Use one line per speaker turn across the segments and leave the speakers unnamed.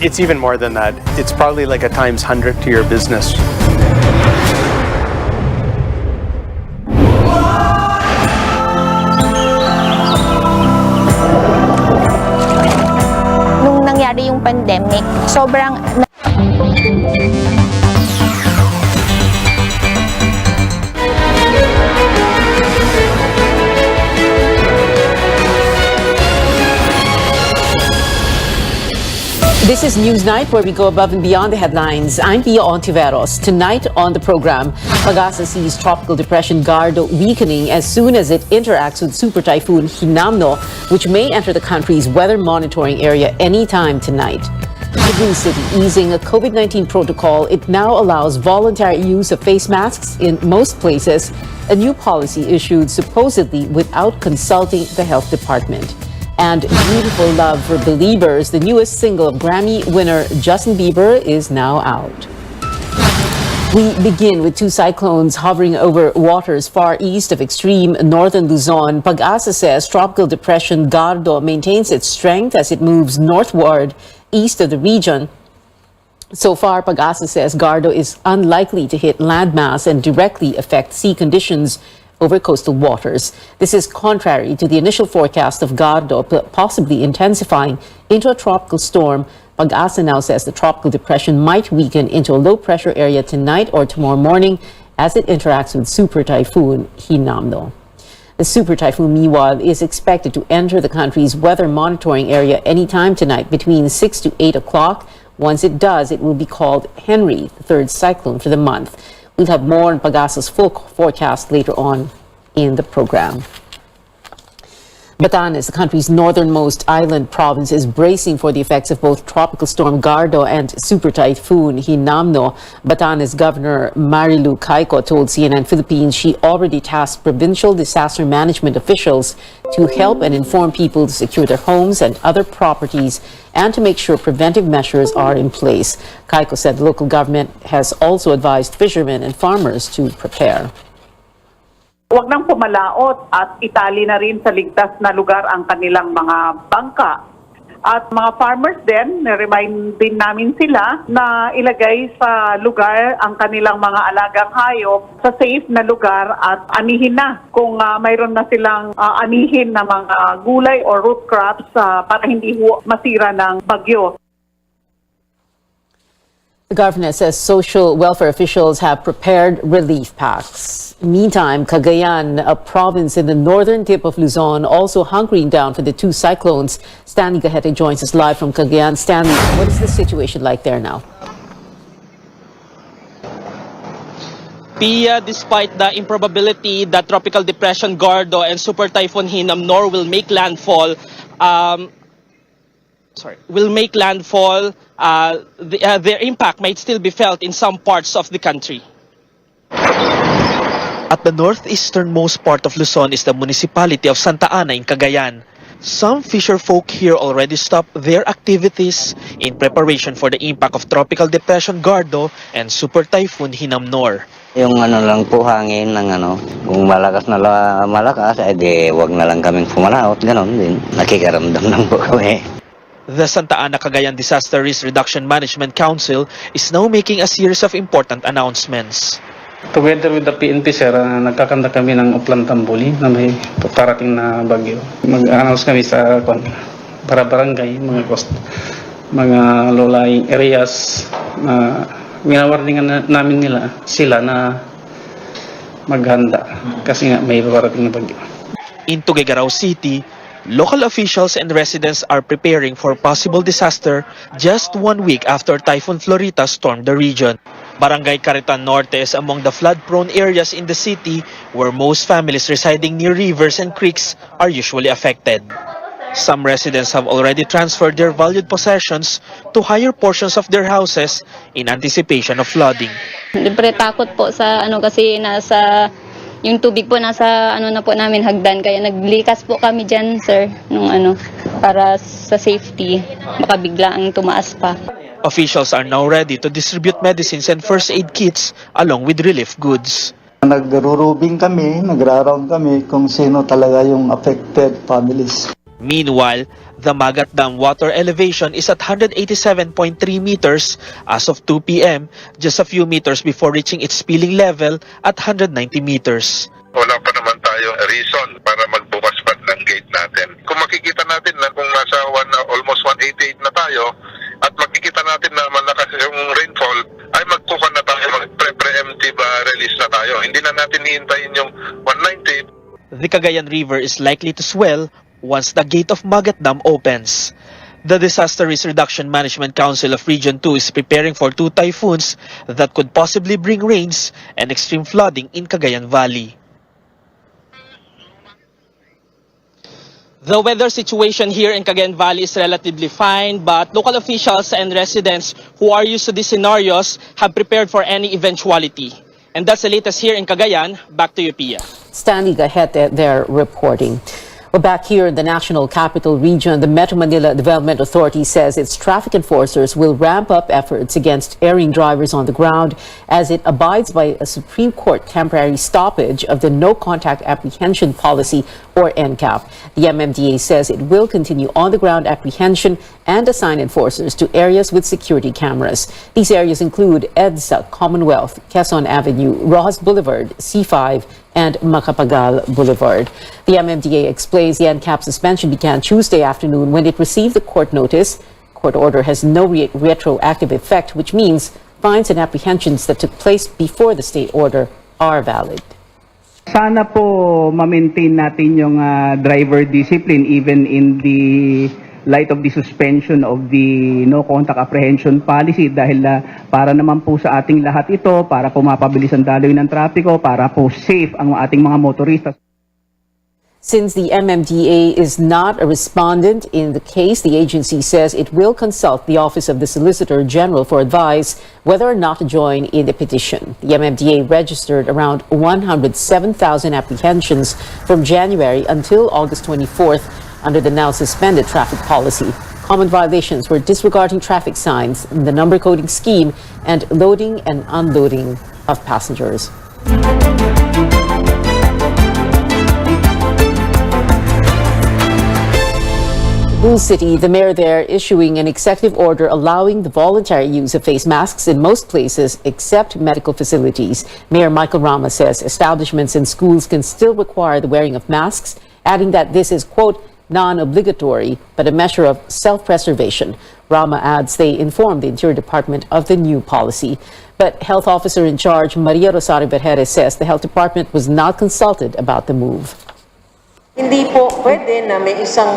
It's even more than that. It's probably like a times 100 to your business.
Nung nangyari yung pandemic, sobrang
This is Newsnight, where we go above and beyond the headlines. I'm Pia Ontiveros. Tonight on the program, Pagasa sees tropical depression Gardo weakening as soon as it interacts with super typhoon Hinamno, which may enter the country's weather monitoring area anytime tonight. Cebu City easing a COVID-19 protocol. It now allows voluntary use of face masks in most places, a new policy issued supposedly without consulting the health department. And Beautiful Love for Believers, the newest single of Grammy winner Justin Bieber, is now out. We begin with two cyclones hovering over waters far east of extreme northern Luzon. Pag-asa says Tropical Depression Gardo maintains its strength as it moves northward east of the region. So far, Pag-asa says Gardo is unlikely to hit landmass and directly affect sea conditions over coastal waters. This is contrary to the initial forecast of Gardo possibly intensifying into a tropical storm. Pag-asa now says the tropical depression might weaken into a low-pressure area tonight or tomorrow morning as it interacts with super typhoon Hinamno. The super typhoon, meanwhile, is expected to enter the country's weather monitoring area anytime tonight between 6 to 8 o'clock. Once it does, it will be called Henry, the third cyclone for the month. We'll have more on Pag-asa's full forecast later on in the program. Batanes, the country's northernmost island province, is bracing for the effects of both tropical storm Gardo and super typhoon Hinamno. Batanes Governor Marilu Caico told CNN Philippines she already tasked provincial disaster management officials to help and inform people to secure their homes and other properties and to make sure preventive measures are in place. Caico said the local government has also advised fishermen and farmers to prepare.
Huwag nang pumalaot at itali na rin sa ligtas na lugar ang kanilang mga bangka. At mga farmers din, na-remind din namin sila na ilagay sa lugar ang kanilang mga alagang hayop sa safe na lugar at anihin na kung mayroon na silang anihin na mga gulay or root crops para hindi masira ng bagyo.
The governor says social welfare officials have prepared relief packs. Meantime, Cagayan, a province in the northern tip of Luzon, also hunkering down for the two cyclones. Stanley Gahete joins us live from Cagayan. Stanley, what is the situation like there now?
Pia, despite the improbability that Tropical Depression Gardo and Super Typhoon Hinamno will make landfall, their impact might still be felt in some parts of the country.
At the northeasternmost part of Luzon is the municipality of Santa Ana in Cagayan. Some fisherfolk here already stopped their activities in preparation for the impact of Tropical Depression Gardo and Super Typhoon Hinamnor.
Yung lang po hangin ng kung malakas na malakas, wag na lang kaming pumalaot, ganon din. Nakikaramdam lang po kami.
The Santa Ana Cagayan Disaster Risk Reduction Management Council is now making a series of important announcements.
Together with the PNP, sir, nagkakanta kami ng Uplan Tambuli na may parating na bagyo. Mag-announce kami sa para barangay, mga low-lying areas na minawarningan namin sila na maghanda kasi nga may parating na bagyo.
In Tuguegarao City, local officials and residents are preparing for possible disaster just 1 week after Typhoon Florita stormed the region. Barangay Caritan Norte is among the flood-prone areas in the city where most families residing near rivers and creeks are usually affected. Some residents have already transferred their valued possessions to higher portions of their houses in anticipation of flooding.
Siyempre takot po sa kasi yung tubig po nasa na po namin hagdan, kaya naglikas po kami diyan, sir, nung para sa safety, baka bigla ang tumaas pa.
Officials are now ready to distribute medicines and first aid kits along with relief goods.
Nagrurubing kami, nagra-round kami kung sino talaga yung affected families.
Meanwhile, the Magat Dam water elevation is at 187.3 meters as of 2 p.m., just a few meters before reaching its spilling level at 190 meters.
Wala pa naman tayong reason para magbukas pa ng gate natin. Kung makikita natin na kung nasa almost 188 na tayo at makikita natin na malakas yung rainfall, ay magkukan na tayo, mag-preemptive release na tayo. Hindi na natin hihintayin yung 190.
The Cagayan River is likely to swell once the gate of Magat Dam opens. The Disaster Risk Reduction Management Council of Region 2 is preparing for 2 typhoons that could possibly bring rains and extreme flooding in Cagayan Valley.
The weather situation here in Cagayan Valley is relatively fine, but local officials and residents who are used to these scenarios have prepared for any eventuality. And that's the latest here in Cagayan. Back to you, Pia.
Standing ahead there reporting. Well, back here in the National Capital Region, the Metro Manila Development Authority says its traffic enforcers will ramp up efforts against erring drivers on the ground as it abides by a Supreme Court temporary stoppage of the No Contact Apprehension Policy, or NCAP. The MMDA says it will continue on-the-ground apprehension and assign enforcers to areas with security cameras. These areas include EDSA, Commonwealth, Quezon Avenue, Rojas Boulevard, C5, and Macapagal Boulevard. The MMDA explains the NCAP suspension began Tuesday afternoon when it received the court notice. Court order has no retroactive effect, which means fines and apprehensions that took place before the state order are valid.
Sana po ma-maintain natin yung driver discipline even in the light of the suspension of the no contact apprehension policy dahil para naman po sa ating lahat ito, para po mapabilis ang daloy ng trapiko, para po safe ang ating mga motoristas.
Since the MMDA is not a respondent in the case, the agency says it will consult the Office of the Solicitor General for advice whether or not to join in the petition. The MMDA registered around 107,000 apprehensions from January until August 24th under the now suspended traffic policy. Common violations were disregarding traffic signs, the number coding scheme, and loading and unloading of passengers. Cebu City, the mayor there issuing an executive order allowing the voluntary use of face masks in most places except medical facilities. Mayor Michael Rama says establishments and schools can still require the wearing of masks, adding that this is, quote, non-obligatory, but a measure of self-preservation. Rama adds they informed the Interior Department of the new policy. But health officer in charge, Maria Rosario Vergeres, says the health department was not consulted about the move.
Hindi po pwede na may isang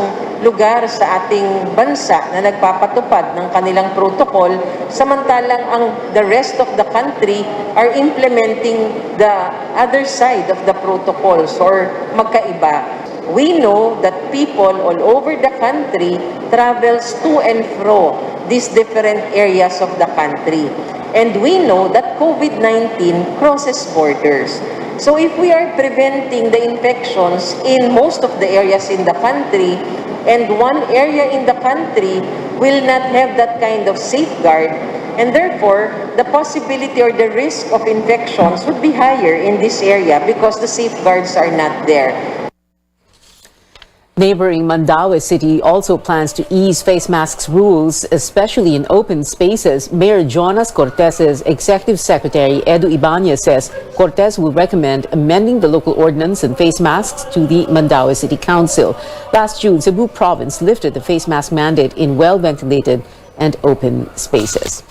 lugar sa ating bansa na nagpapatupad ng kanilang protocol samantalang the rest of the country are implementing the other side of the protocols or magkaiba. We know that people all over the country travels to and fro these different areas of the country. And we know that COVID-19 crosses borders. So if we are preventing the infections in most of the areas in the country, and one area in the country will not have that kind of safeguard, and therefore the possibility or the risk of infections would be higher in this area because the safeguards are not there.
Neighboring Mandaue City also plans to ease face masks rules, especially in open spaces. Mayor Jonas Cortez's executive secretary, Edu Ibanez, says Cortez will recommend amending the local ordinance and face masks to the Mandaue City Council. Last June, Cebu Province lifted the face mask mandate in well-ventilated and open spaces.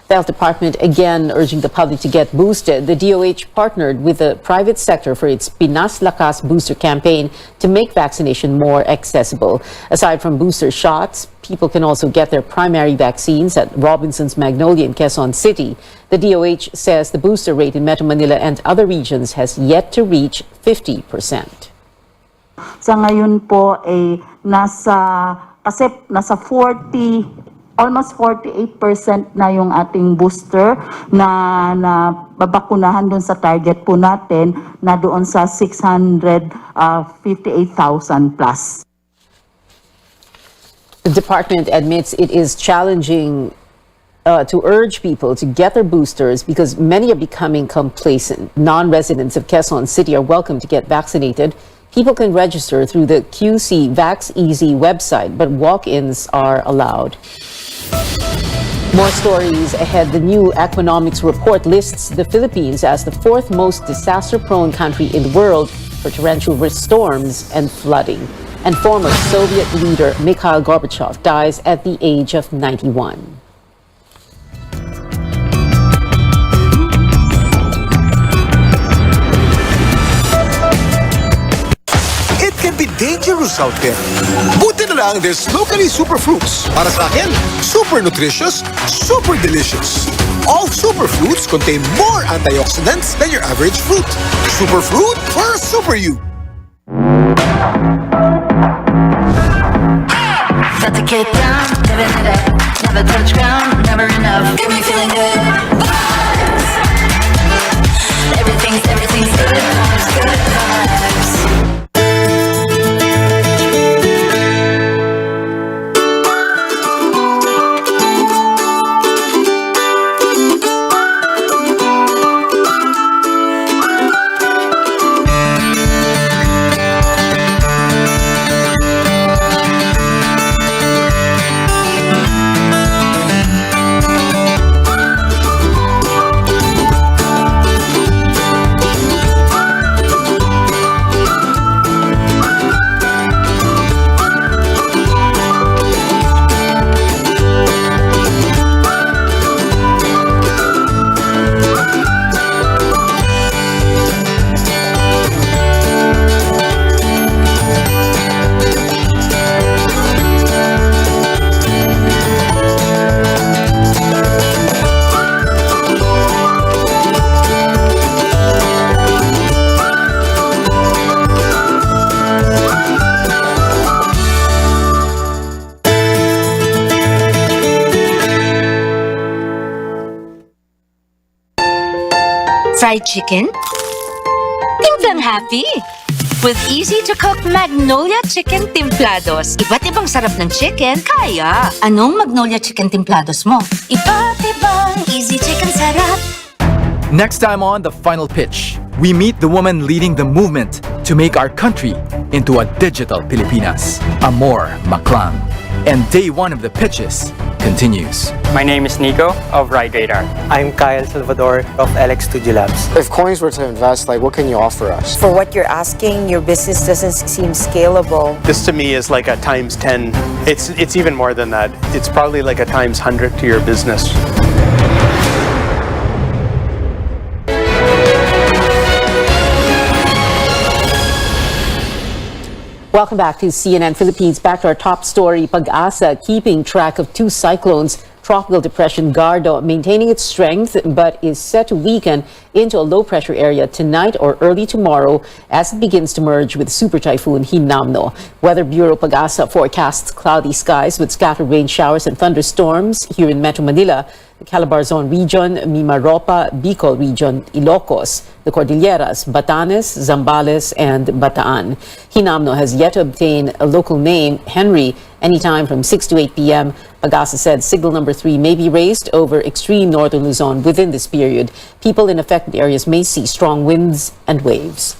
The Health Department again urging the public to get boosted. The DOH partnered with the private sector for its Pinas Lakas booster campaign to make vaccination more accessible. Aside from booster shots, people can also get their primary vaccines at Robinson's Magnolia in Quezon City. The DOH says the booster rate in Metro Manila and other regions has yet to reach 50%.
Sa ngayon po ay nasa 40 almost 48% na yung ating booster na babakunahan doon sa target po natin na doon sa 658,000 plus.
The department admits it is challenging to urge people to get their boosters because many are becoming complacent. Non-residents of Quezon City are welcome to get vaccinated. People can register through the QC VaxEasy website, but walk-ins are allowed. More stories ahead. The new Economics report lists the Philippines as the fourth most disaster-prone country in the world for torrential storms and flooding. And former Soviet leader Mikhail Gorbachev dies at the age of 91.
It can be dangerous out there. Buti na lang there's locally superfruits. Para sa akin, super nutritious, super delicious. All superfruits contain more antioxidants than your average fruit. Superfruit for a super you.
Got to get down, living it up. Never touch ground, never enough. Got me feeling good. Vibes. Everything's good. Vibes, good vibes.
Fried chicken? Timplang happy! With easy-to-cook Magnolia Chicken Timplados. Iba't ibang sarap ng chicken, kaya. Anong Magnolia Chicken Timplados mo? Iba't ibang easy chicken sarap.
Next time on The Final Pitch, we meet the woman leading the movement to make our country into a digital Pilipinas, Amor Maclang. And day one of the pitches continues.
My name is Nico of Ride Radar.
I'm Kyle Salvador of LX Studio Labs.
If Coins were to invest, what can you offer us?
For what you're asking, your business doesn't seem scalable.
This to me is like a times 10. It's even more than that. It's probably like a times 100 to your business.
Welcome back to CNN Philippines. Back to our top story. Pag-asa keeping track of two cyclones. Tropical Depression Gardo maintaining its strength but is set to weaken into a low-pressure area tonight or early tomorrow as it begins to merge with Super Typhoon Hinamno. Weather Bureau Pag-asa forecasts cloudy skies with scattered rain showers and thunderstorms here in Metro Manila, the Calabarzon region, Mimaropa, Bicol region, Ilocos, the Cordilleras, Batanes, Zambales, and Bataan. Hinamno has yet to obtain a local name, Henry, anytime from 6 to 8 p.m. Pag-asa said signal number 3 may be raised over extreme northern Luzon within this period. People in affected areas may see strong winds and waves.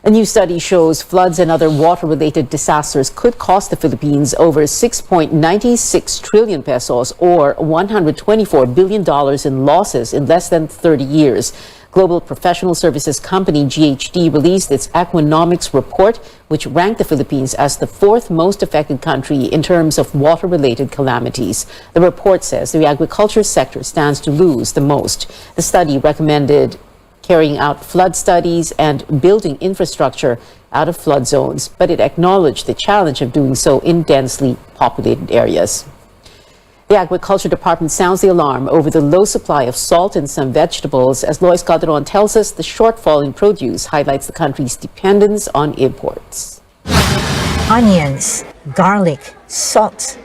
A new study shows floods and other water-related disasters could cost the Philippines over 6.96 trillion pesos or $124 billion in losses in less than 30 years. Global professional services company GHD released its Economics report, which ranked the Philippines as the fourth most affected country in terms of water-related calamities. The report says the agriculture sector stands to lose the most. The study recommended carrying out flood studies and building infrastructure out of flood zones, but it acknowledged the challenge of doing so in densely populated areas. The Agriculture Department sounds the alarm over the low supply of salt and some vegetables. As Lois Calderon tells us, the shortfall in produce highlights the country's dependence on imports.
Onions, garlic, salt.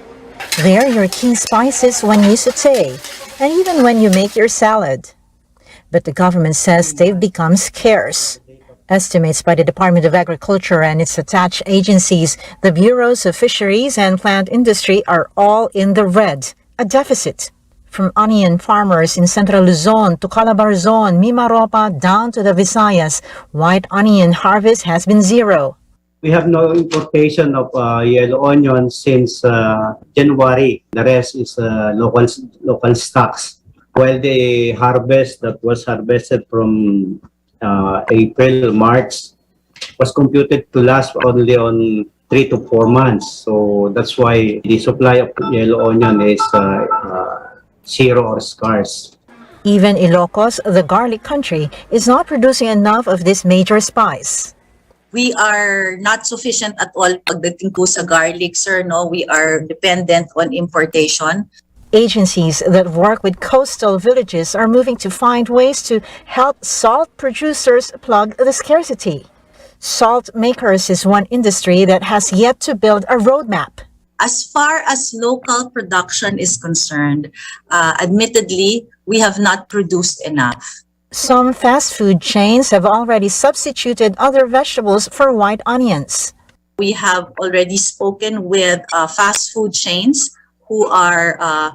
They're your key spices when you saute, and even when you make your salad. But the government says they've become scarce. Estimates by the Department of Agriculture and its attached agencies, the Bureaus of Fisheries and Plant Industry are all in the red, a deficit. From onion farmers in Central Luzon to Calabarzon, Mimaropa, down to the Visayas, white onion harvest has been zero.
We have no importation of yellow onion since January. The rest is local stocks. While the harvest that was harvested from April, March was computed to last only on 3 to 4 months. So that's why the supply of yellow onion is zero or scarce.
Even Ilocos, the garlic country, is not producing enough of this major spice.
We are not sufficient at all pagdating po sa garlic, sir. No, we are dependent on importation.
Agencies that work with coastal villages are moving to find ways to help salt producers plug the scarcity. Salt makers is one industry that has yet to build a roadmap.
As far as local production is concerned, admittedly, we have not produced enough.
Some fast food chains have already substituted other vegetables for white onions.
We have already spoken with fast food chains who are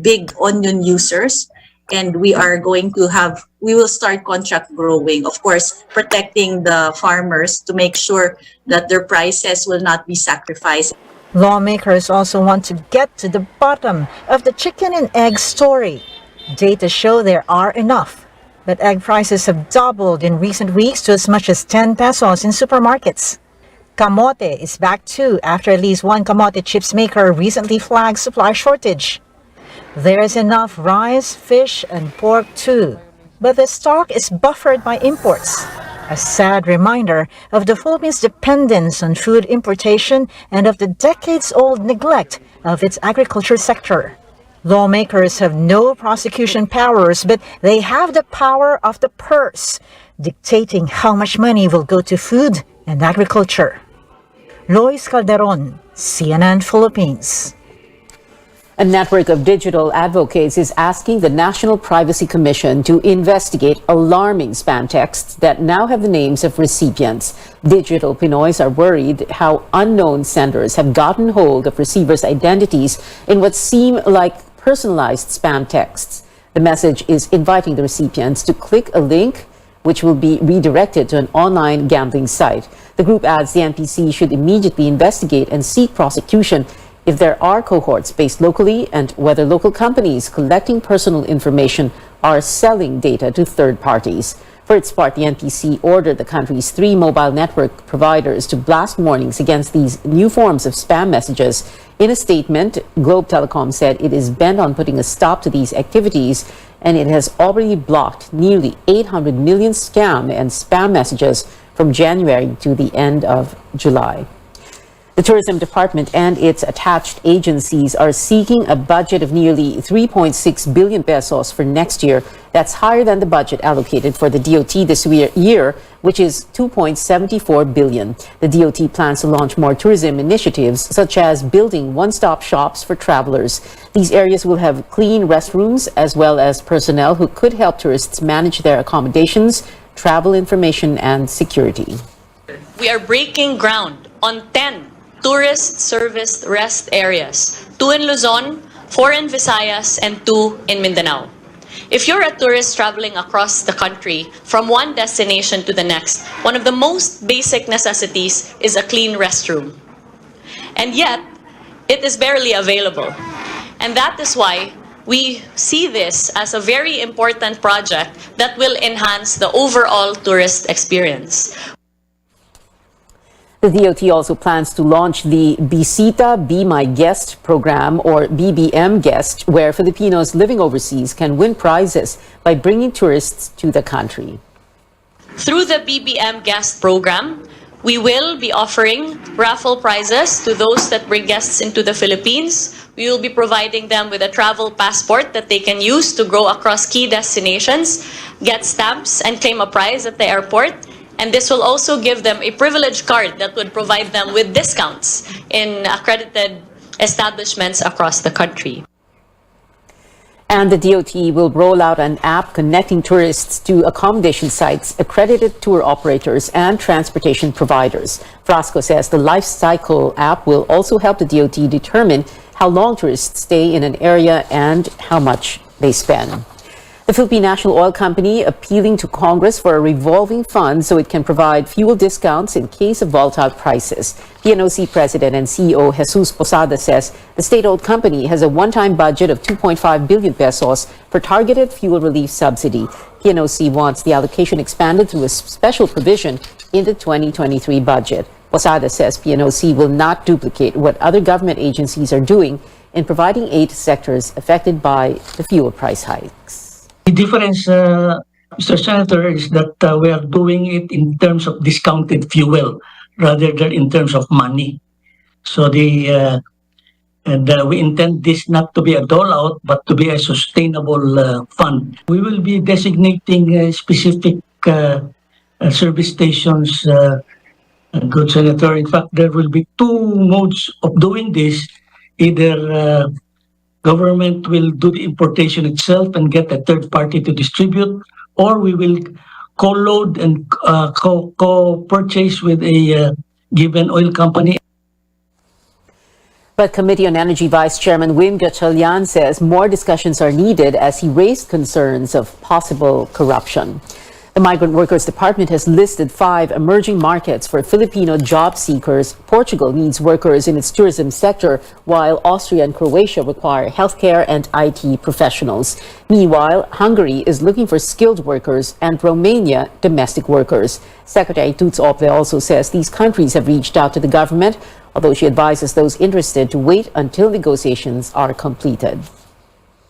big onion users, and we will start contract growing, of course, protecting the farmers to make sure that their prices will not be sacrificed.
Lawmakers also want to get to the bottom of the chicken and egg story. Data show there are enough, but egg prices have doubled in recent weeks to as much as 10 pesos in supermarkets. Kamote is back too after at least one kamote chips maker recently flagged supply shortage. There is enough rice, fish, and pork too, but the stock is buffered by imports. A sad reminder of the Philippines' dependence on food importation and of the decades-old neglect of its agriculture sector. Lawmakers have no prosecution powers, but they have the power of the purse, dictating how much money will go to food and agriculture. Lois Calderon, CNN Philippines.
A network of digital advocates is asking the National Privacy Commission to investigate alarming spam texts that now have the names of recipients. Digital Pinoys are worried how unknown senders have gotten hold of receivers' identities in what seem like personalized spam texts. The message is inviting the recipients to click a link which will be redirected to an online gambling site. The group adds the NPC should immediately investigate and seek prosecution if there are cohorts based locally and whether local companies collecting personal information are selling data to third parties. For its part, the NPC ordered the country's 3 mobile network providers to blast warnings against these new forms of spam messages. In a statement, Globe Telecom said it is bent on putting a stop to these activities, and it has already blocked nearly 800 million scam and spam messages from January to the end of July. The Tourism Department and its attached agencies are seeking a budget of nearly 3.6 billion pesos for next year. That's higher than the budget allocated for the DOT this year, which is 2.74 billion. The DOT plans to launch more tourism initiatives, such as building one-stop shops for travelers. These areas will have clean restrooms as well as personnel who could help tourists manage their accommodations, travel information, and security.
We are breaking ground on 10 tourist service rest areas, 2 in Luzon, 4 in Visayas, and 2 in Mindanao. If you're a tourist traveling across the country from one destination to the next, one of the most basic necessities is a clean restroom. And yet, it is barely available. And that is why we see this as a very important project that will enhance the overall tourist experience.
The DOT also plans to launch the Bisita Be My Guest program, or BBM Guest, where Filipinos living overseas can win prizes by bringing tourists to the country.
Through the BBM Guest program, we will be offering raffle prizes to those that bring guests into the Philippines. We will be providing them with a travel passport that they can use to go across key destinations, get stamps, and claim a prize at the airport. And this will also give them a privilege card that would provide them with discounts in accredited establishments across the country.
And the DOT will roll out an app connecting tourists to accommodation sites, accredited tour operators, and transportation providers. Frasco says the Life Cycle app will also help the DOT determine how long tourists stay in an area and how much they spend. The Philippine National Oil Company appealing to Congress for a revolving fund so it can provide fuel discounts in case of volatile prices. PNOC President and CEO Jesus Posada says the state-owned company has a one-time budget of 2.5 billion pesos for targeted fuel relief subsidy. PNOC wants the allocation expanded through a special provision in the 2023 budget. Posada says PNOC will not duplicate what other government agencies are doing in providing aid to sectors affected by the fuel price hikes.
The difference, Mr. Senator, is that we are doing it in terms of discounted fuel rather than in terms of money. So we intend this not to be a dole-out, but to be a sustainable fund. We will be designating specific service stations, good Senator. In fact, there will be two modes of doing this. Either government will do the importation itself and get a third party to distribute, or we will co-load and co-purchase with a given oil company.
But Committee on Energy Vice Chairman Win Gatchalian says more discussions are needed as he raised concerns of possible corruption. The Migrant Workers Department has listed 5 emerging markets for Filipino job seekers. Portugal needs workers in its tourism sector, while Austria and Croatia require healthcare and IT professionals. Meanwhile, Hungary is looking for skilled workers and Romania domestic workers. Secretary Tuts Ople also says these countries have reached out to the government, although she advises those interested to wait until negotiations are completed.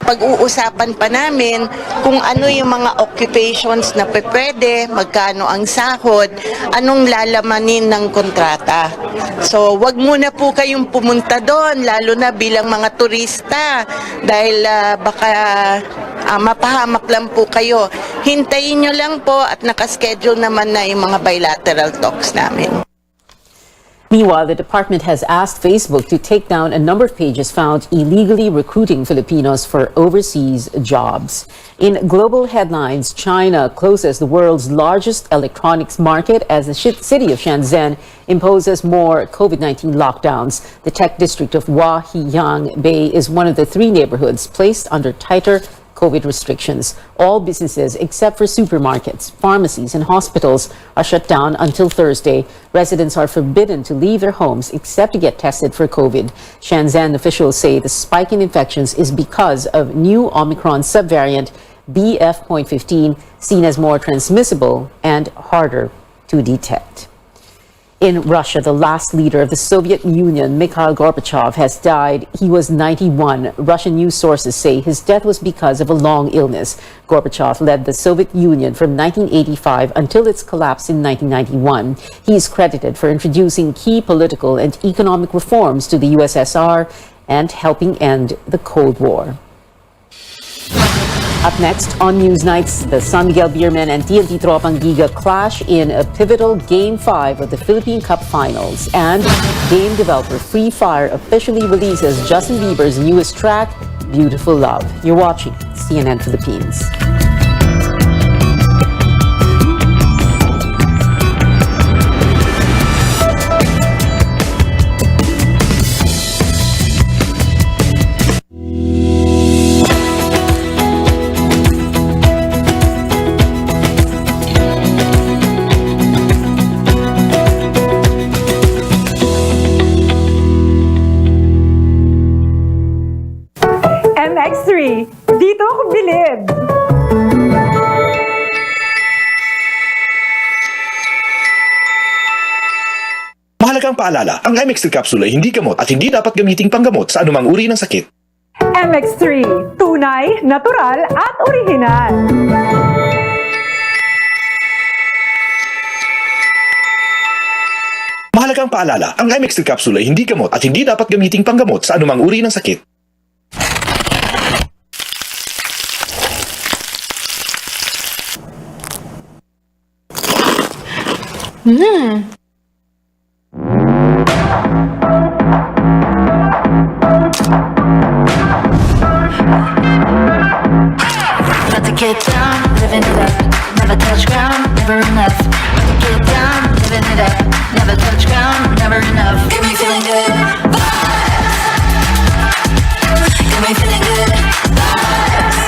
Pag-uusapan pa namin kung ano yung mga occupations na pwede, magkano ang sahod, anong lalamanin ng kontrata. So, wag muna po kayong pumunta doon, lalo na bilang mga turista, dahil baka mapahamak lang po kayo. Hintayin nyo lang po at nakaschedule naman na yung mga bilateral talks namin.
Meanwhile, the department has asked Facebook to take down a number of pages found illegally recruiting Filipinos for overseas jobs. In global headlines, China closes the world's largest electronics market as the city of Shenzhen imposes more COVID-19 lockdowns. The tech district of Huaihiyang Bay is one of the 3 neighborhoods placed under tighter COVID restrictions. All businesses except for supermarkets, pharmacies, and hospitals are shut down until Thursday. Residents are forbidden to leave their homes except to get tested for COVID. Shenzhen officials say the spike in infections is because of new Omicron subvariant BF.15, seen as more transmissible and harder to detect. In Russia, the last leader of the Soviet Union, Mikhail Gorbachev, has died. He was 91. Russian news sources say his death was because of a long illness. Gorbachev led the Soviet Union from 1985 until its collapse in 1991. He is credited for introducing key political and economic reforms to the USSR and helping end the Cold War. Up next on News Nights, the San Miguel Beermen and TNT Tropang Giga clash in a pivotal Game 5 of the Philippine Cup Finals. And game developer Free Fire officially releases Justin Bieber's newest track, Beautiful Love. You're watching CNN Philippines.
MX3, dito ako bilib!
Mahalagang paalala, ang MX3 capsule ay hindi gamot at hindi dapat gamiting panggamot sa anumang uri ng sakit.
MX3, tunay, natural at orihinal.
Mahalagang paalala, ang MX3 capsule ay hindi gamot at hindi dapat gamiting panggamot sa anumang uri ng sakit.
About to get down, living it up. Never touch ground, never enough. About to get down, living it up. Never touch ground, never enough. Get me feeling good. Vibes. Get me feeling good. Vibes.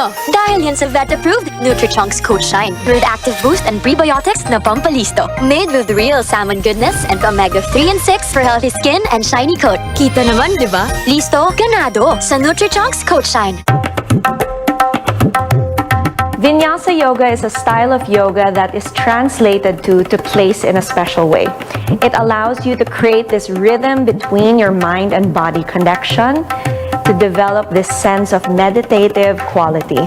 nyo. Dahil yan sa vet-approved Nutri-Chunks Coat Shine. With active boost and prebiotics na pampalisto. Made with real salmon goodness and omega-3 and 6 for healthy skin and shiny coat. Kita naman, di ba? Listo, ganado sa Nutri-Chunks Coat Shine.
Vinyasa yoga is a style of yoga that is translated to place in a special way. It allows you to create this rhythm between your mind and body connection to develop this sense of meditative quality.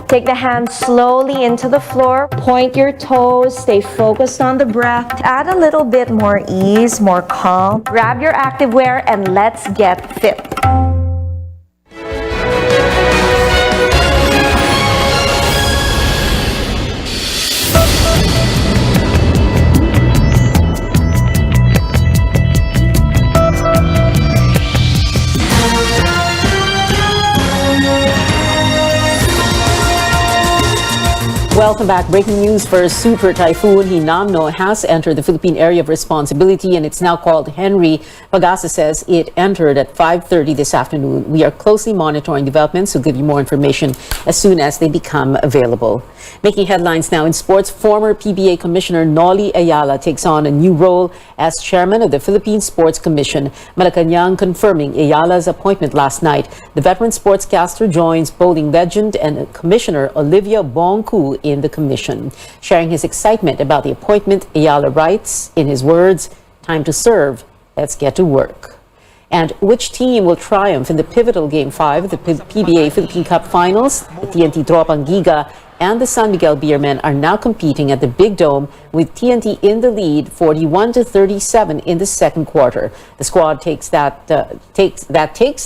Take the hands slowly into the floor, point your toes, stay focused on the breath. Add a little bit more ease, more calm. Grab your activewear and let's get fit.
Welcome back. Breaking news for Super Typhoon Hinamno has entered the Philippine area of responsibility and it's now called Henry. Pagasa says it entered at 5:30 this afternoon. We are closely monitoring developments, so give you more information as soon as they become available. Making headlines now in sports, former PBA Commissioner Noli Ayala takes on a new role as chairman of the Philippine Sports Commission. Malacanang confirming Ayala's appointment last night. The veteran sportscaster joins bowling legend and Commissioner Olivia Bongku in the commission. Sharing his excitement about the appointment, Ayala writes, in his words, "Time to serve. Let's get to work." And which team will triumph in the pivotal Game 5 of the PBA Philippine Cup Finals? The TNT Tropang Giga and the San Miguel Beermen are now competing at the Big Dome with TNT in the lead 41-37 in the second quarter. The squad takes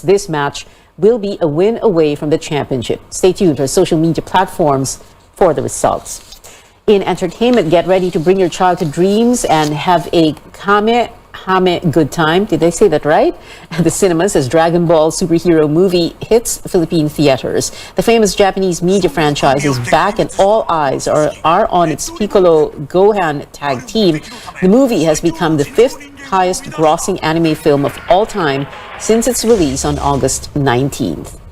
this match will be a win away from the championship. Stay tuned to our social media platforms for the results. In entertainment, get ready to bring your child to dreams and have a Hame good time. Did I say that right? At the cinemas as Dragon Ball superhero movie hits Philippine theaters. The famous Japanese media franchise is back and all eyes are on its Piccolo Gohan tag team. The movie has become the 5th highest grossing anime film of all time since its release on August 19th.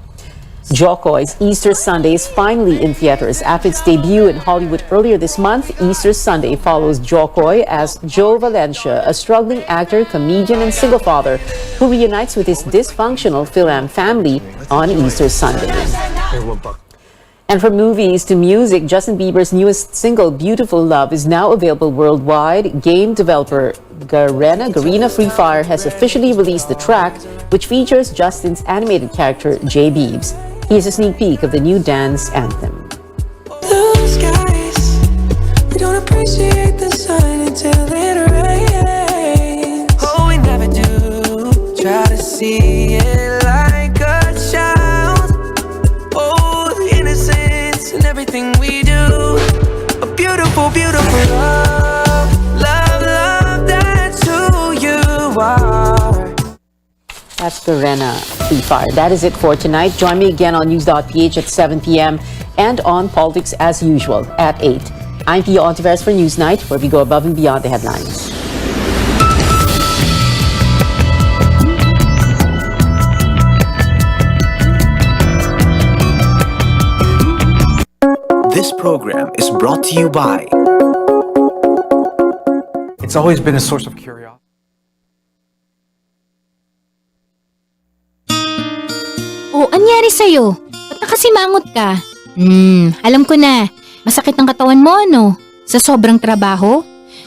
Jokoy's Easter Sunday is finally in theaters. After its debut in Hollywood earlier this month, Easter Sunday follows Jokoy as Joe Valencia, a struggling actor, comedian, and single father who reunites with his dysfunctional Philam family on Easter Sunday. And from movies to music, Justin Bieber's newest single, Beautiful Love, is now available worldwide. Game developer Garena Free Fire has officially released the track, which features Justin's animated character, J Biebs. Here's a sneak peek of the new dance anthem.
Blue skies, we don't appreciate the sun until it rains. Oh, we never do, try to see it like a child. Oh, the innocence in everything we do. A beautiful, beautiful love, love, love, that's who you are.
That's Garena Free Fire. That is it for tonight. Join me again on News.ph at 7 p.m. and on Politics as usual at 8. I'm Pia Ontiveros for Newsnight, where we go above and beyond the headlines.
This program is brought to you by...
It's always been a source of curiosity.
Oh, anyari sa'yo? Ba't nakasimangot ka? Alam ko na. Masakit ang katawan mo, ano? Sa sobrang trabaho?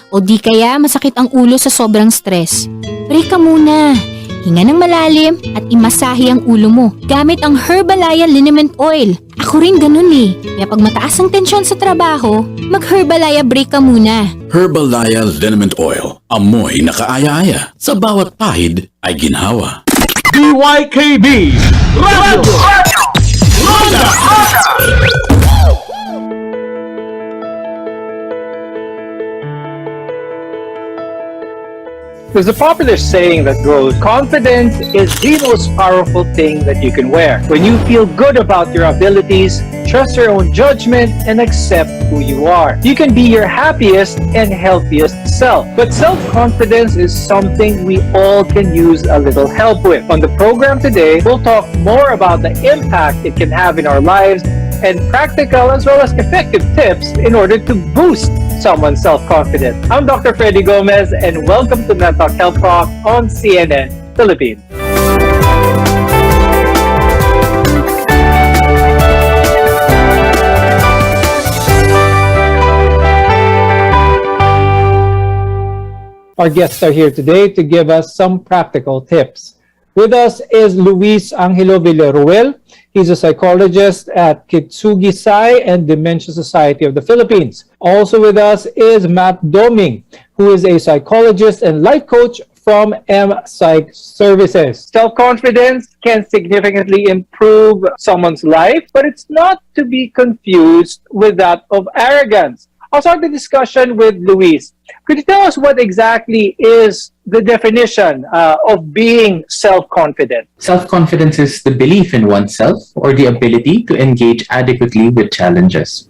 O di kaya masakit ang ulo sa sobrang stress? Break ka muna. Hinga ng malalim at imasahe ang ulo mo gamit ang Herbalaya Liniment Oil. Ako rin ganun eh. Kaya pag mataas ang tensyon sa trabaho, mag-Herbalaya break ka muna.
Herbalaya Liniment Oil. Amoy na kaaya-aya. Sa bawat pahid ay ginhawa.
DYKB Radio Ronda.
There's a popular saying that goes, confidence is the most powerful thing that you can wear. When you feel good about your abilities, trust your own judgment, and accept who you are, you can be your happiest and healthiest self. But self-confidence is something we all can use a little help with. On the program today, we'll talk more about the impact it can have in our lives and practical as well as effective tips in order to boost someone's self-confidence. I'm Dr. Freddy Gomez, and welcome to Mental Health Talk on CNN Philippines. Our guests are here today to give us some practical tips. With us is Luis Angelo Villaruel. He's a psychologist at Kitsugi Sai and Dementia Society of the Philippines. Also with us is Matt Doming, who is a psychologist and life coach from M-Psych Services. Self-confidence can significantly improve someone's life, but it's not to be confused with that of arrogance. I'll start the discussion with Luis. Could you tell us what exactly is the definition of being self-confident?
Self-confidence is the belief in oneself or the ability to engage adequately with challenges.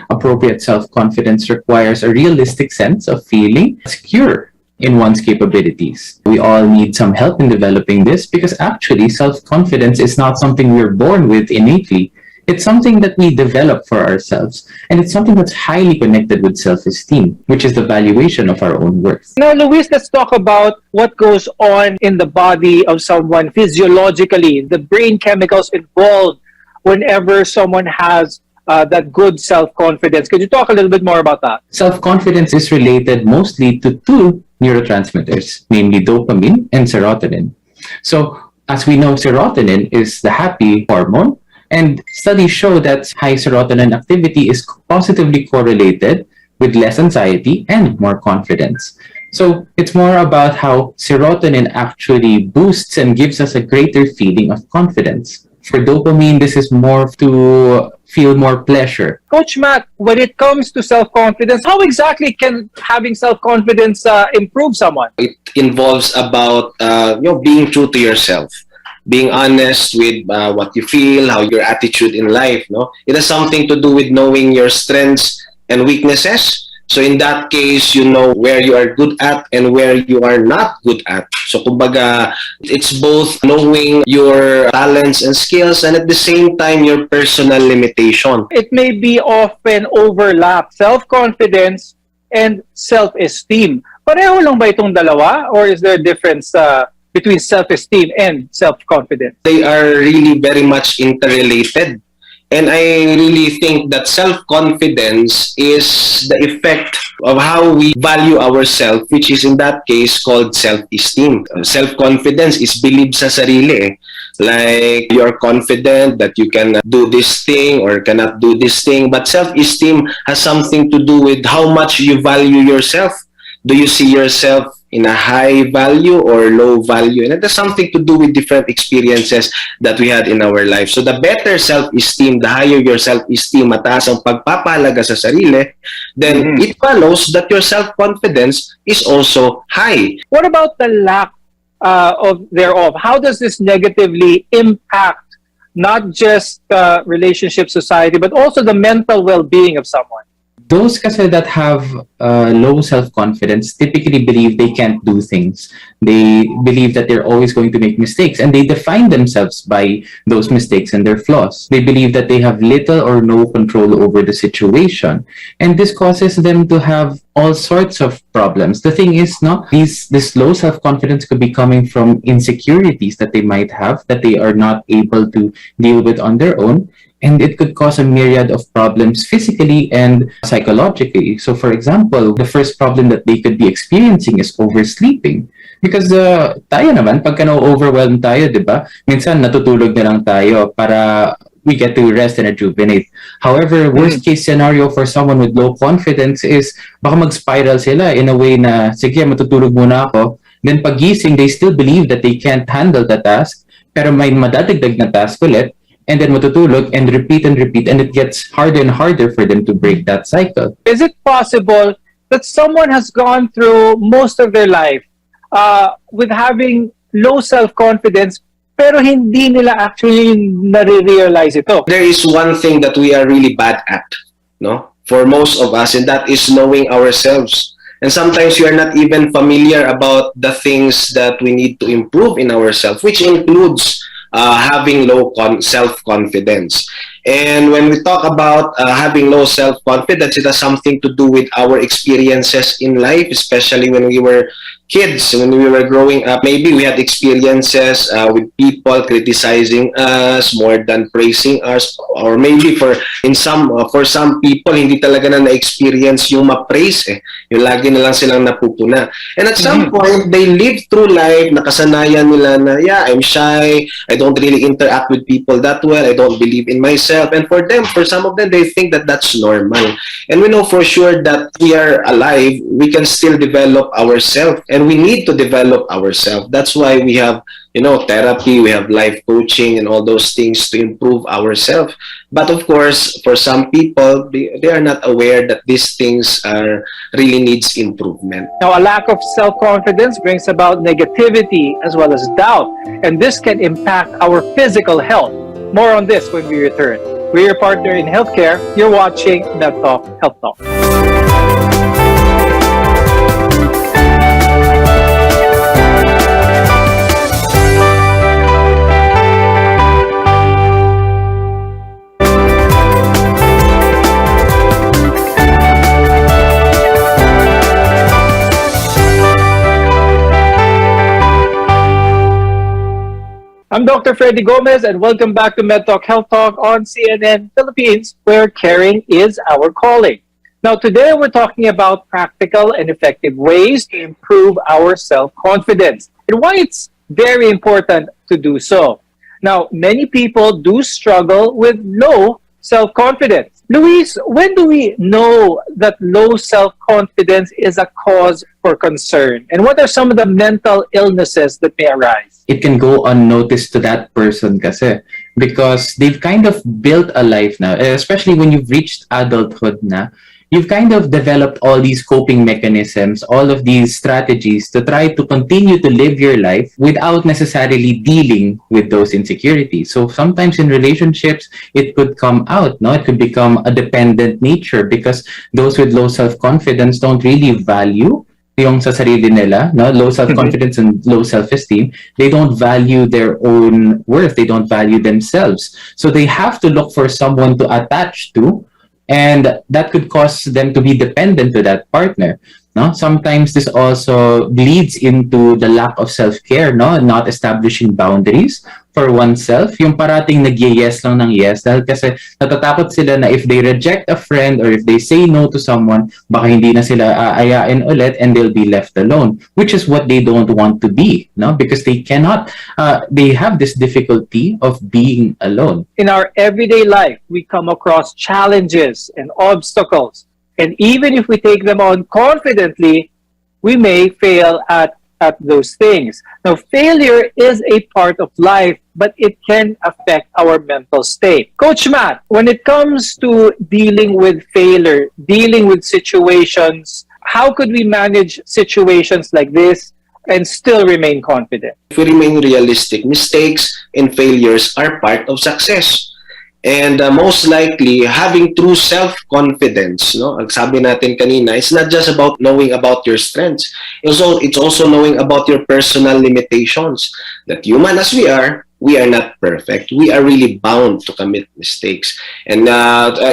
Appropriate self-confidence requires a realistic sense of feeling secure in one's capabilities. We all need some help in developing this because actually self-confidence is not something we're born with innately. It's something that we develop for ourselves, and it's something that's highly connected with self-esteem, which is the valuation of our own worth.
Now, Luis, let's talk about what goes on in the body of someone physiologically, the brain chemicals involved whenever someone has that good self-confidence. Could you talk a little bit more about that?
Self-confidence is related mostly to two neurotransmitters, namely dopamine and serotonin. So, as we know, serotonin is the happy hormone, and studies show that high serotonin activity is positively correlated with less anxiety and more confidence. So it's more about how serotonin actually boosts and gives us a greater feeling of confidence. For dopamine, this is more to feel more pleasure.
Coach Matt, when it comes to self-confidence, how exactly can having self-confidence improve someone?
It involves about being true to yourself. Being honest with what you feel, how your attitude in life, no? It has something to do with knowing your strengths and weaknesses. So in that case, you know where you are good at and where you are not good at. So kumbaga, it's both knowing your talents and skills and at the same time your personal limitation.
It may be often overlap, self-confidence and self-esteem. Pareho lang ba itong dalawa, or is there a difference between self-esteem and self-confidence?
They are really very much interrelated. And I really think that self-confidence is the effect of how we value ourselves, which is in that case called self-esteem. Self-confidence is believe sa sarili. Like you're confident that you can do this thing or cannot do this thing. But self-esteem has something to do with how much you value yourself. Do you see yourself in a high value or low value? And it has something to do with different experiences that we had in our life. So the better self-esteem, the higher your self-esteem, mataas ang pagpapahalaga sa sarili, then it follows that your self-confidence is also high.
What about the lack thereof? How does this negatively impact not just relationship, society, but also the mental well-being of someone?
Those kasi that have low self-confidence typically believe they can't do things. They believe that they're always going to make mistakes, and they define themselves by those mistakes and their flaws. They believe that they have little or no control over the situation, and this causes them to have all sorts of problems. The thing is, this low self-confidence could be coming from insecurities that they might have that they are not able to deal with on their own. And it could cause a myriad of problems physically and psychologically. So for example, the first problem that they could be experiencing is oversleeping. Because tayo naman, pagka na-overwhelm tayo, di ba? Minsan natutulog na lang tayo para we get to rest and rejuvenate. However, worst case scenario for someone with low confidence is baka mag-spiral sila in a way na, sige, matutulog muna ako. Then pagising, they still believe that they can't handle the task, pero may madadagdag na task ulit. And then matutulog and repeat, and it gets harder and harder for them to break that cycle.
Is it possible that someone has gone through most of their life with having low self-confidence pero hindi nila actually nare-realize ito.
There is one thing that we are really bad at, no? For most of us, and that is knowing ourselves. And sometimes we are not even familiar about the things that we need to improve in ourselves, which includes having low self-confidence. And when we talk about having low self-confidence, it has something to do with our experiences in life, especially when we were kids, when we were growing up. Maybe we had experiences with people criticizing us more than praising us, or maybe for some people hindi talaga na na-experience yung ma-praise yung lagi na lang silang napupuna. And at some point they live through life, nakasanayan nila na I'm shy, I don't really interact with people that well, I don't believe in myself. And for some of them, they think that that's normal. And we know for sure that we are alive, we can still develop ourselves, and we need to develop ourselves. That's why we have, therapy, we have life coaching and all those things to improve ourselves. But of course, for some people, they are not aware that these things really needs improvement.
Now, a lack of self-confidence brings about negativity as well as doubt, and this can impact our physical health. More on this when we return. We're your partner in healthcare. You're watching MedTalk Health Talk. I'm Dr. Freddy Gomez, and welcome back to MedTalk Health Talk on CNN Philippines, where caring is our calling. Now, today we're talking about practical and effective ways to improve our self-confidence and why it's very important to do so. Now, many people do struggle with low self-confidence. Luis, when do we know that low self-confidence is a cause for concern? And what are some of the mental illnesses that may arise?
It can go unnoticed to that person kasi, because they've kind of built a life now, especially when you've reached adulthood na, you've kind of developed all these coping mechanisms, all of these strategies to try to continue to live your life without necessarily dealing with those insecurities. So sometimes in relationships, it could come out, no? It could become a dependent nature because those with low self-confidence don't really value yung sa sarili nila, no? Low self-confidence and low self-esteem. They don't value their own worth. They don't value themselves. So they have to look for someone to attach to, and that could cause them to be dependent to that partner. No? Sometimes this also bleeds into the lack of self-care, no? Not establishing boundaries for oneself. Yung parating nag-yes lang ng yes dahil kasi natatakot sila na if they reject a friend or if they say no to someone, baka hindi na sila aayain ulit and they'll be left alone, which is what they don't want to be, no? Because they cannot, they have this difficulty of being alone.
In our everyday life, we come across challenges and obstacles. And even if we take them on confidently, we may fail at those things. Now, failure is a part of life, but it can affect our mental state. Coach Matt, when it comes to dealing with failure, dealing with situations, how could we manage situations like this and still remain confident?
If we remain realistic, mistakes and failures are part of success. And most likely, having true self-confidence, no? Ang sabi natin kanina, it's not just about knowing about your strengths. It's also knowing about your personal limitations. That human as we are not perfect. We are really bound to commit mistakes. And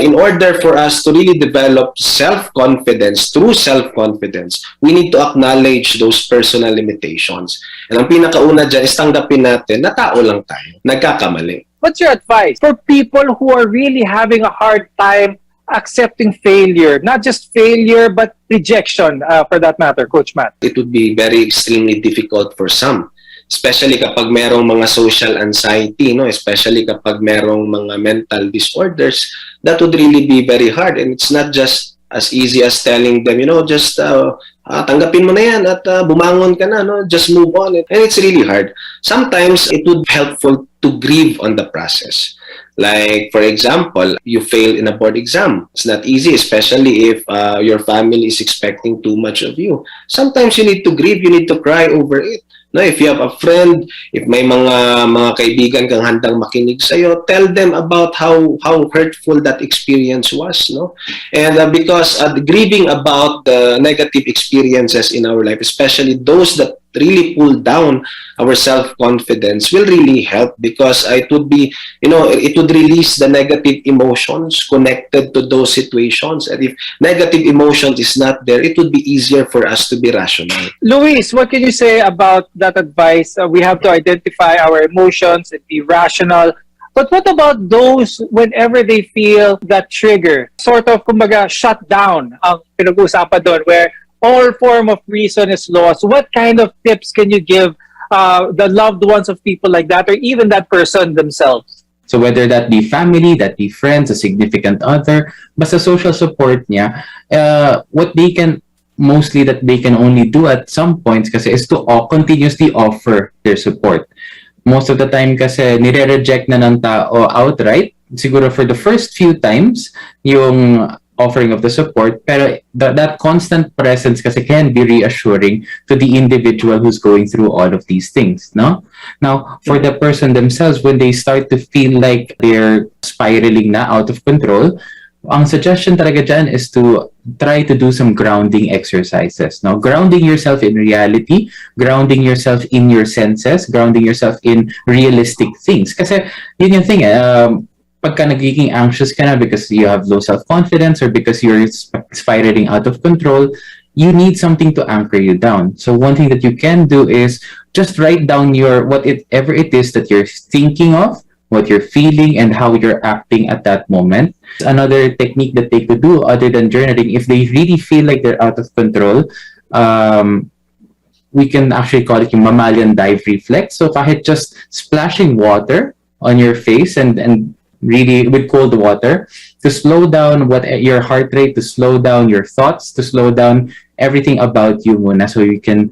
in order for us to really develop self-confidence, true self-confidence, we need to acknowledge those personal limitations. And ang pinakauna dyan is tanggapin natin na tao lang tayo, nagkakamali.
What's your advice for people who are really having a hard time accepting failure? Not just failure, but rejection, for that matter, Coach Matt.
It would be very extremely difficult for some, especially kapag merong mga social anxiety, no? Especially kapag merong mga mental disorders, that would really be very hard. And it's not just as easy as telling them, just tanggapin mo na yan at bumangon ka na, no? Just move on. And it's really hard. Sometimes it would be helpful to grieve on the process. Like, for example, you fail in a board exam. It's not easy, especially if your family is expecting too much of you. Sometimes you need to grieve, you need to cry over it. No, if you have a friend, if may mga kaibigan kang handang makinig sa'yo, tell them about how hurtful that experience was, no? And because grieving about the negative experiences in our life, especially those that really pull down our self-confidence, will really help, because it would be, it would release the negative emotions connected to those situations. And if negative emotions is not there, it would be easier for us to be rational.
Luis, what can you say about that advice? We have to identify our emotions and be rational. But what about those whenever they feel that trigger? Sort of, kumbaga, shut down ang pinag-uusapan doon, where all form of reason is lost. What kind of tips can you give the loved ones of people like that, or even that person themselves?
So whether that be family, that be friends, a significant other, basta social support niya, what they can only do at some points kasi is to continuously offer their support. Most of the time kasi nire-reject na ng tao outright. Siguro for the first few times, yung offering of the support, pero that constant presence kasi can be reassuring to the individual who's going through all of these things, no? Now, for the person themselves, when they start to feel like they're spiraling na out of control, ang suggestion talaga dyan is to try to do some grounding exercises, no? Grounding yourself in reality, grounding yourself in your senses, grounding yourself in realistic things. Kasi yun yung thing, pagka nagiging anxious ka na because you have low self-confidence or because you're spiraling out of control, you need something to anchor you down. So one thing that you can do is just write down whatever it is that you're thinking of, what you're feeling, and how you're acting at that moment. Another technique that they could do other than journaling, if they really feel like they're out of control, we can actually call it yung mammalian dive reflex. So kahit just splashing water on your face and really with cold water to slow down your heart rate, to slow down your thoughts, to slow down everything about you muna, so you can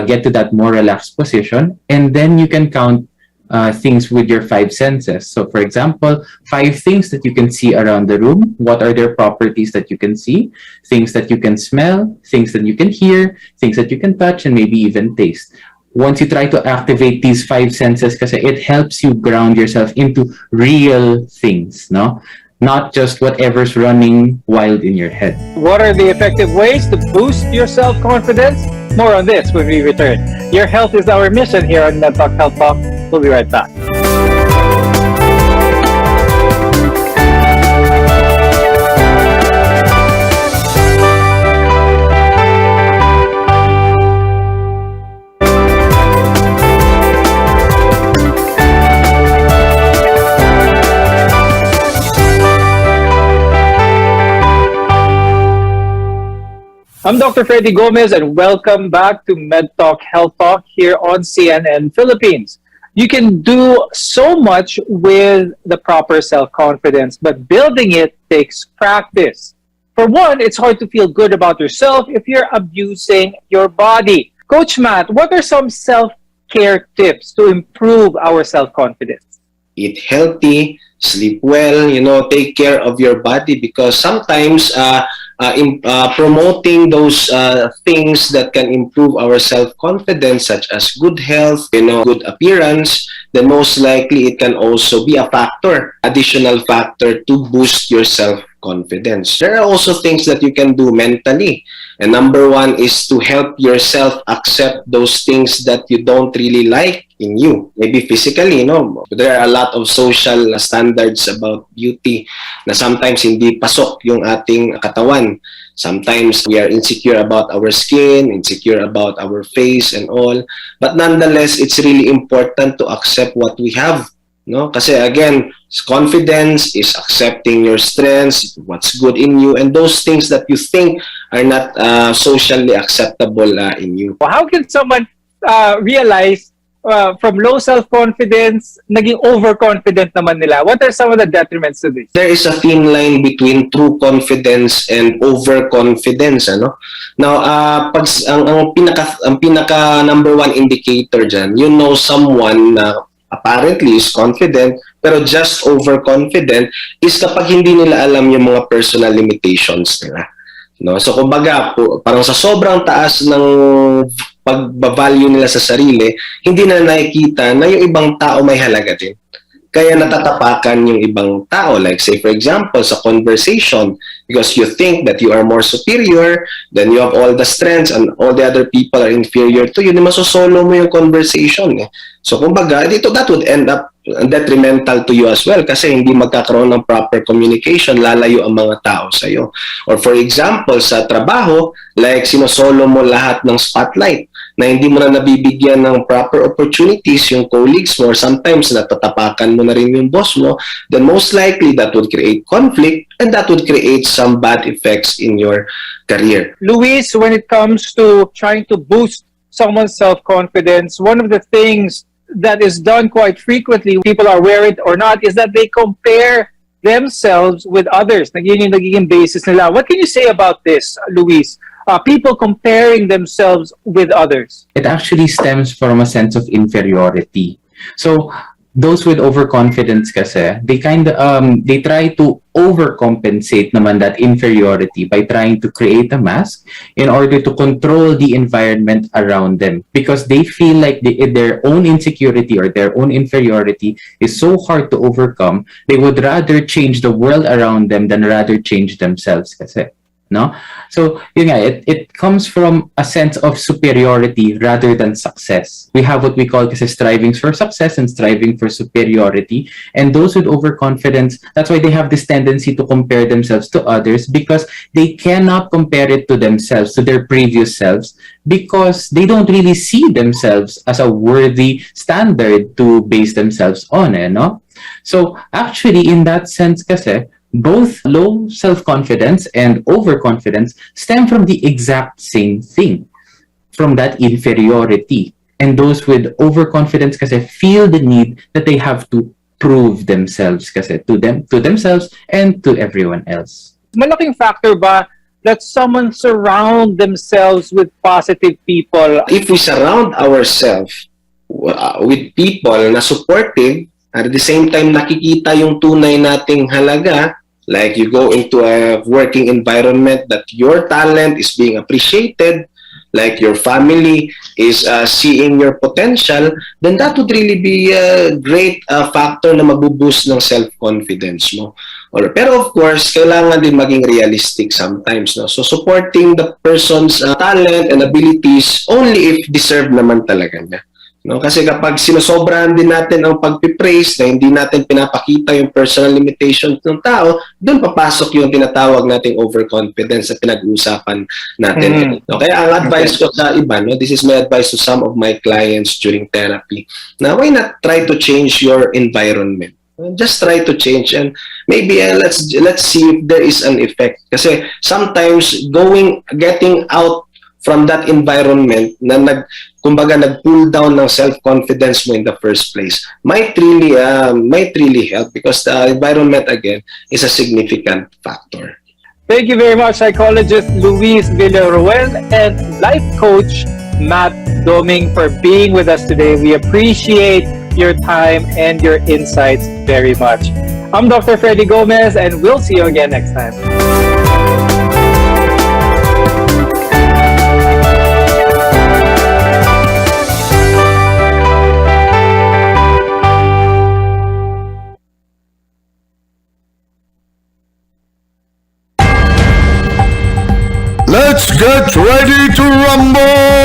get to that more relaxed position. And then you can count things with your 5 senses. So for example, 5 things that you can see around the room. What are their properties that you can see? Things that you can smell, things that you can hear, things that you can touch, and maybe even taste. Once you try to activate these 5 senses, kasi it helps you ground yourself into real things, no? Not just whatever's running wild in your head.
What are the effective ways to boost your self-confidence? More on this when we return. Your health is our mission here on MedTalk Health Talk. We'll be right back. I'm Dr. Freddy Gomez, and welcome back to MedTalk Health Talk here on CNN Philippines. You can do so much with the proper self-confidence, but building it takes practice. For one, it's hard to feel good about yourself if you're abusing your body. Coach Matt, what are some self-care tips to improve our self-confidence?
Eat healthy, sleep well, take care of your body, because sometimes promoting those things that can improve our self-confidence, such as good health, good appearance, then most likely it can also be a additional factor to boost your self-confidence. There are also things that you can do mentally. And number one is to help yourself accept those things that you don't really like in you. Maybe physically, there are a lot of social standards about beauty na sometimes hindi pasok yung ating katawan. Sometimes we are insecure about our skin, insecure about our face and all. But nonetheless, it's really important to accept what we have. No? Kasi again, confidence is accepting your strengths, what's good in you, and those things that you think are not socially acceptable in you.
How can someone realize from low self-confidence, naging overconfident naman nila? What are some of the detriments to this?
There is a thin line between true confidence and overconfidence. Now, ang pinaka number one indicator dyan, someone na apparently is confident, pero just overconfident is kapag hindi nila alam yung mga personal limitations nila. No? So kumbaga, parang sa sobrang taas ng pag-value nila sa sarili, hindi na nakikita na yung ibang tao may halaga din. Kaya natatapakan yung ibang tao. Like say for example, sa conversation, because you think that you are more superior, then you have all the strengths and all the other people are inferior to you, masosolo mo yung conversation. So kumbaga, that would end up detrimental to you as well kasi hindi magkakaroon ng proper communication, lalayo ang mga tao sa'yo. Or for example, sa trabaho, like sinosolo mo lahat ng spotlight na hindi mo na nabibigyan ng proper opportunities yung colleagues mo or sometimes natatapakan mo na rin yung boss mo, then most likely that would create conflict and that would create some bad effects in your career.
Luis, when it comes to trying to boost someone's self-confidence, one of the things that is done quite frequently, people are aware it or not, is that they compare themselves with others. Nagiging basis nila. What can you say about this, Luis? People comparing themselves with others.
It actually stems from a sense of inferiority. So those with overconfidence kasi, they try to overcompensate naman that inferiority by trying to create a mask in order to control the environment around them, because they feel like their own insecurity or their own inferiority is so hard to overcome, they would rather change the world around them than rather change themselves kasi. No? So, yun nga, it comes from a sense of superiority rather than success. We have what we call kasi striving for success and striving for superiority. And those with overconfidence, that's why they have this tendency to compare themselves to others, because they cannot compare it to themselves, to their previous selves, because they don't really see themselves as a worthy standard to base themselves on. No? So, actually, in that sense kasi, both low self-confidence and overconfidence stem from the exact same thing, from that inferiority. And those with overconfidence kasi feel the need that they have to prove themselves kasi to themselves and to everyone else.
Malaking factor ba that someone surround themselves with positive people?
If we surround ourselves with people na supportive, at the same time nakikita yung tunay nating halaga, like you go into a working environment that your talent is being appreciated, like your family is seeing your potential, then that would really be a great factor na mabuboost ng self-confidence mo. Pero of course, kailangan din maging realistic sometimes. No? So supporting the person's talent and abilities only if deserved naman talaga niya. No, kasi kapag sinosobrahan din natin ang pagpipraise na hindi natin pinapakita yung personal limitations ng tao, doon papasok yung tinatawag nating overconfidence na pinag-uusapan natin. No, kaya ang advice ko sa iba, no, this is my advice to some of my clients during therapy, na why not try to change your environment? Just try to change and maybe let's see if there is an effect. Kasi sometimes getting out from that environment na nag-pull down ng self-confidence mo in the first place might really help, because the environment again is a significant factor.
Thank you very much, psychologist Luis Villaruel and life coach Matt Doming, for being with us today. We appreciate your time and your insights very much. I'm Dr. Freddy Gomez, and we'll see you again next time.
Let's get ready to rumble!